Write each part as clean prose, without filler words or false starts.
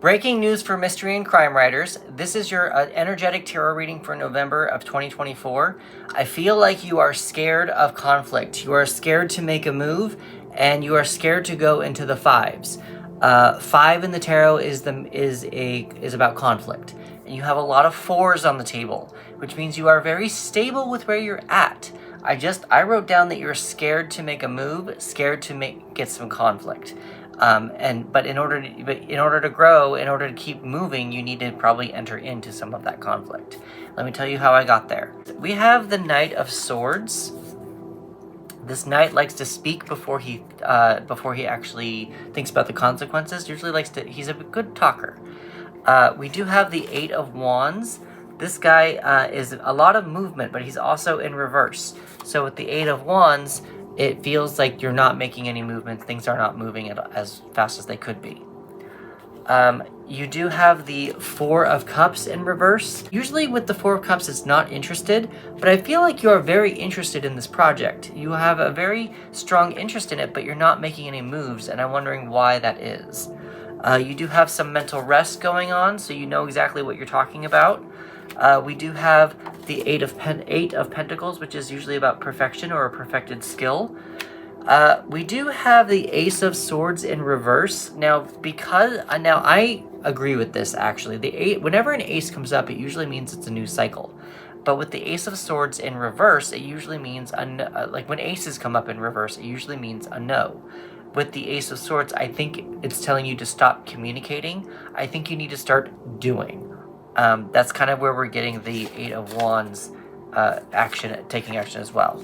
Breaking news for mystery and crime writers. This is your energetic tarot reading for November of 2024. I feel like you are scared of conflict. You are scared to make a move, and you are scared to go into the fives. 5 in the tarot is about conflict, and you have a lot of 4s on the table, which means you are very stable with where you're at. I wrote down that you're scared to make a move, scared to get some conflict. But in order to grow, in order to keep moving, you need to probably enter into some of that conflict. Let me tell you how I got there. We have the Knight of Swords. This knight likes to speak before he actually thinks about the consequences. Usually he's a good talker. We do have the 8 of Wands. This guy is a lot of movement, but he's also in reverse. So with the 8 of Wands, it feels like you're not making any movements. Things are not moving as fast as they could be. You do have the 4 of Cups in reverse. Usually with the 4 of Cups, it's not interested, but I feel like you're very interested in this project. You have a very strong interest in it, but you're not making any moves, and I'm wondering why that is. You do have some mental rest going on, so you know exactly what you're talking about. We do have the 8 of Pentacles, which is usually about perfection or a perfected skill. We do have the Ace of Swords in reverse. Now I agree with this actually. Whenever an ace comes up, it usually means it's a new cycle. But with the Ace of Swords in reverse, it usually means like when aces come up in reverse, it usually means a no. With the Ace of Swords, I think it's telling you to stop communicating. I think you need to start doing. That's kind of where we're getting the 8 of Wands taking action as well.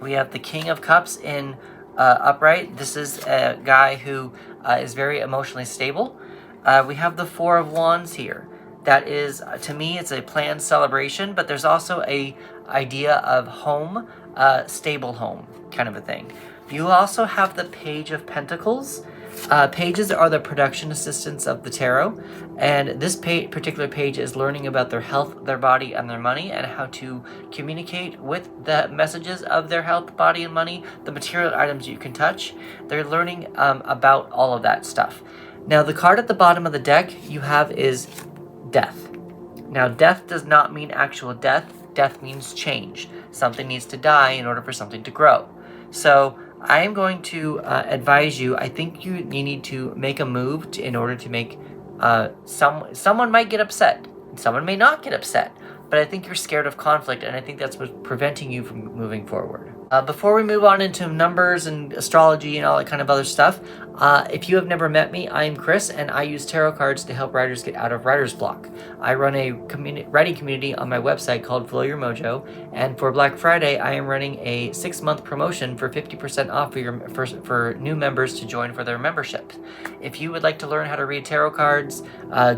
We have the King of Cups in upright. This is a guy who is very emotionally stable. We have the 4 of Wands here. That is, to me, it's a planned celebration, but there's also a idea of home, stable home kind of a thing. You also have the Page of Pentacles. Pages are the production assistants of the tarot, and this particular page is learning about their health, their body, and their money, and how to communicate with the messages of their health, body, and money, the material items you can touch. They're learning about all of that stuff. Now, the card at the bottom of the deck you have is Death. Now, death does not mean actual death. Death means change. Something needs to die in order for something to grow. So I am going to advise you, I think you need to make a move in order to make, someone might get upset. Someone may not get upset, but I think you're scared of conflict, and I think that's what's preventing you from moving forward. Before we move on into numbers and astrology and all that kind of other stuff, if you have never met me, I am Chris, and I use tarot cards to help writers get out of writer's block. I run a writing community on my website called Flow Your Mojo, and for Black Friday, I am running a 6-month promotion for 50% off for new members to join for their membership. If you would like to learn how to read tarot cards,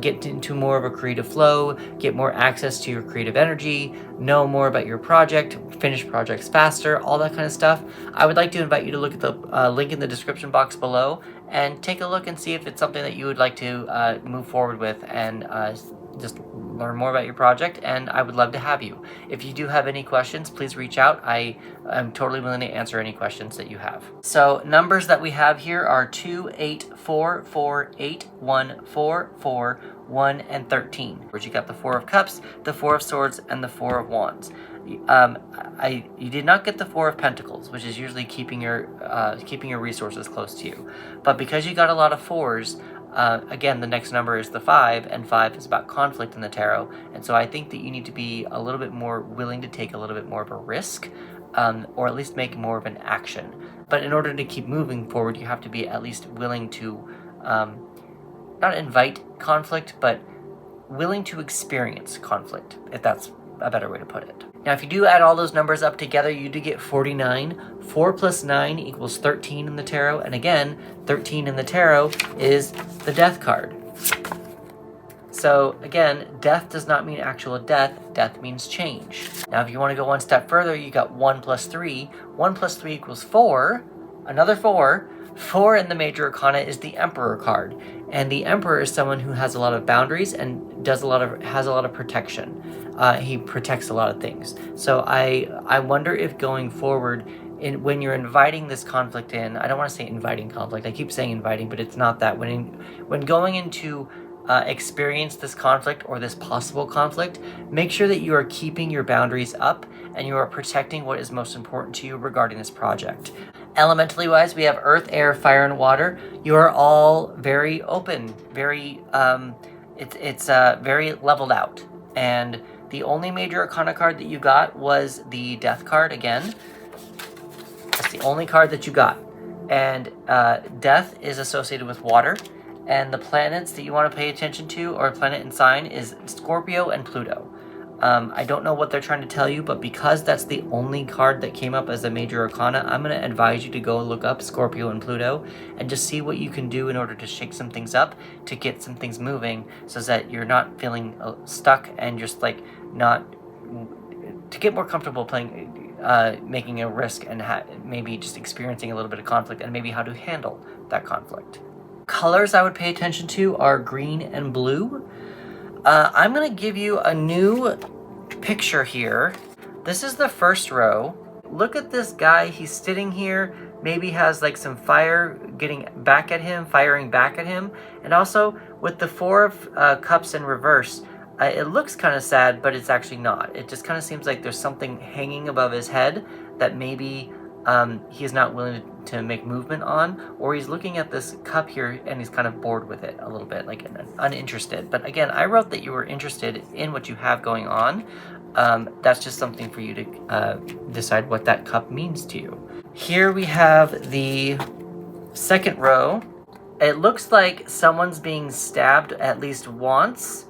get into more of a creative flow, get more access to your creative energy, know more about your project, finish projects faster, all that kind of stuff, I would like to invite you to look at the link in the description box below and take a look and see if it's something that you would like to move forward with and just learn more about your project, and I would love to have you. If you do have any questions, please reach out. I am totally willing to answer any questions that you have. So numbers that we have here are 2, 8, 4, 4, 8, 1, 4, 4, 1, and 13. Where you got the 4 of Cups, the 4 of Swords, and the 4 of Wands. You did not get the 4 of Pentacles, which is usually keeping your resources close to you. But because you got a lot of 4s, again, the next number is the 5, and 5 is about conflict in the tarot. And so I think that you need to be a little bit more willing to take a little bit more of a risk, or at least make more of an action. But in order to keep moving forward, you have to be at least willing to not invite conflict, but willing to experience conflict, if that's a better way to put it. Now, if you do add all those numbers up together, you do get 49. 4 plus 9 equals 13 in the tarot. And again, 13 in the tarot is the Death card. So again, death does not mean actual death. Death means change. Now, if you want to go one step further, you got 1 plus 3. 1 plus 3 equals 4. Another 4. 4 in the Major Arcana is the Emperor card. And the Emperor is someone who has a lot of boundaries and has a lot of protection. He protects a lot of things. So I wonder if going forward, when you're inviting this conflict in, I don't want to say inviting conflict. I keep saying inviting, but it's not that. When going into experience this conflict or this possible conflict, make sure that you are keeping your boundaries up and you are protecting what is most important to you regarding this project. Elementally wise, we have earth, air, fire, and water. You are all very open, very very leveled out. And the only major arcana card that you got was the death card again. That's the only card that you got. And death is associated with water. And the planets that you want to pay attention to, or planet and sign, is Scorpio and Pluto. I don't know what they're trying to tell you, but because that's the only card that came up as a major arcana, I'm going to advise you to go look up Scorpio and Pluto and just see what you can do in order to shake some things up, to get some things moving, so that you're not feeling stuck and just like not, to get more comfortable playing, making a risk and maybe just experiencing a little bit of conflict and maybe how to handle that conflict. Colors I would pay attention to are green and blue. I'm going to give you a new picture here. This is the first row. Look at this guy. He's sitting here. Maybe has like some fire getting back at him, firing back at him. And also with the Four of Cups in reverse, it looks kind of sad, but it's actually not. It just kind of seems like there's something hanging above his head that maybe he is not willing to make movement on, or he's looking at this cup here and he's kind of bored with it a little bit, like uninterested. But again, I wrote that you were interested in what you have going on. That's just something for you to decide what that cup means to you. Here we have the second row. It looks like someone's being stabbed at least once.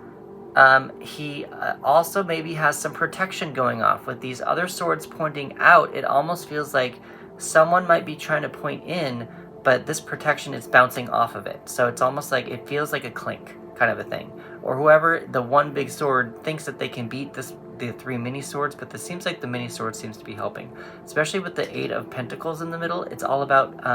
He also maybe has some protection going off. With these other swords pointing out, it almost feels like someone might be trying to point in, but this protection is bouncing off of it. So it's almost like it feels like a clink kind of a thing. Or whoever, the one big sword, thinks that they can beat the three mini swords, but this seems like the mini sword seems to be helping. Especially with the Eight of Pentacles in the middle, it's all about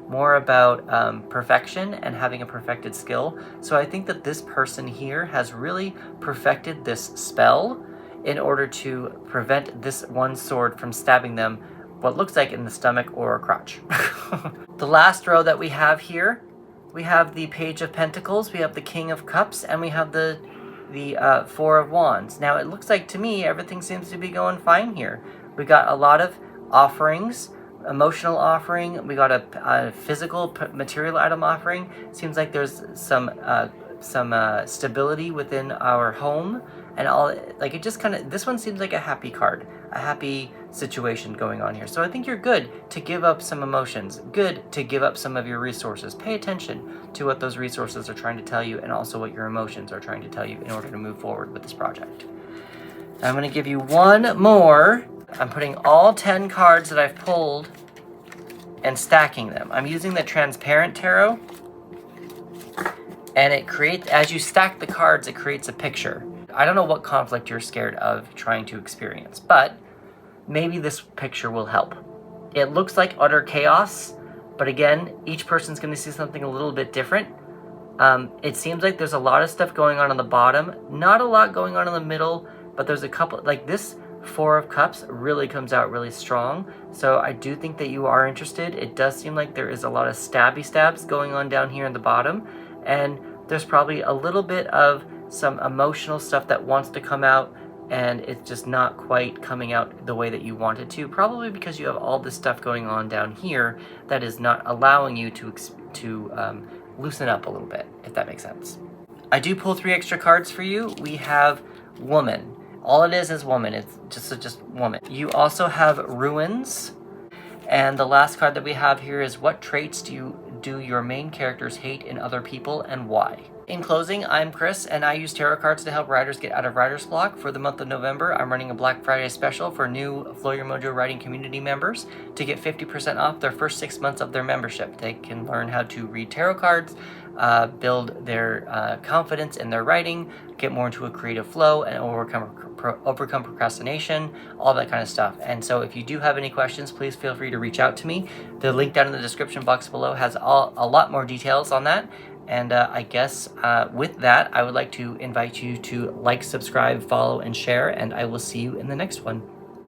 more about perfection and having a perfected skill. So I think that this person here has really perfected this spell in order to prevent this one sword from stabbing them, what looks like in the stomach or a crotch. The last row that we have here, we have the Page of Pentacles, we have the King of Cups, and we have the Four of Wands. Now it looks like to me everything seems to be going fine here. We got a lot of offerings, emotional offering, we got a physical material item offering. Seems like there's some stability within our home, and all, like, it just kind of, this one seems like a happy card, a happy situation going on here. So I think you're good to give up some emotions, good to give up some of your resources. Pay attention to what those resources are trying to tell you, and also what your emotions are trying to tell you in order to move forward with this project. I'm going to give you one more. I'm putting all 10 cards that I've pulled and stacking them. I'm using the transparent tarot, and it creates, as you stack the cards, it creates a picture. I don't know what conflict you're scared of trying to experience, but maybe this picture will help. It looks like utter chaos, but again, each person's going to see something a little bit different. It seems like there's a lot of stuff going on the bottom, not a lot going on in the middle, but there's a couple, like this Four of Cups really comes out really strong. So I do think that you are interested. It does seem like there is a lot of stabs going on down here in the bottom, and there's probably a little bit of some emotional stuff that wants to come out, and it's just not quite coming out the way that you want it to, probably because you have all this stuff going on down here that is not allowing you to loosen up a little bit, if that makes sense. I do pull 3 extra cards for you. We have Woman. All it is woman. It's just woman. You also have Ruins. And the last card that we have here is, what traits do your main characters hate in other people, and why? In closing, I'm Chris, and I use tarot cards to help writers get out of writer's block. For the month of November, I'm running a Black Friday special for new Flow Your Mojo writing community members to get 50% off their first 6 months of their membership. They can learn how to read tarot cards, build their confidence in their writing, get more into a creative flow, and overcome procrastination, all that kind of stuff. And so if you do have any questions, please feel free to reach out to me. The link down in the description box below has a lot more details on that. And I guess with that, I would like to invite you to like, subscribe, follow, and share, and I will see you in the next one.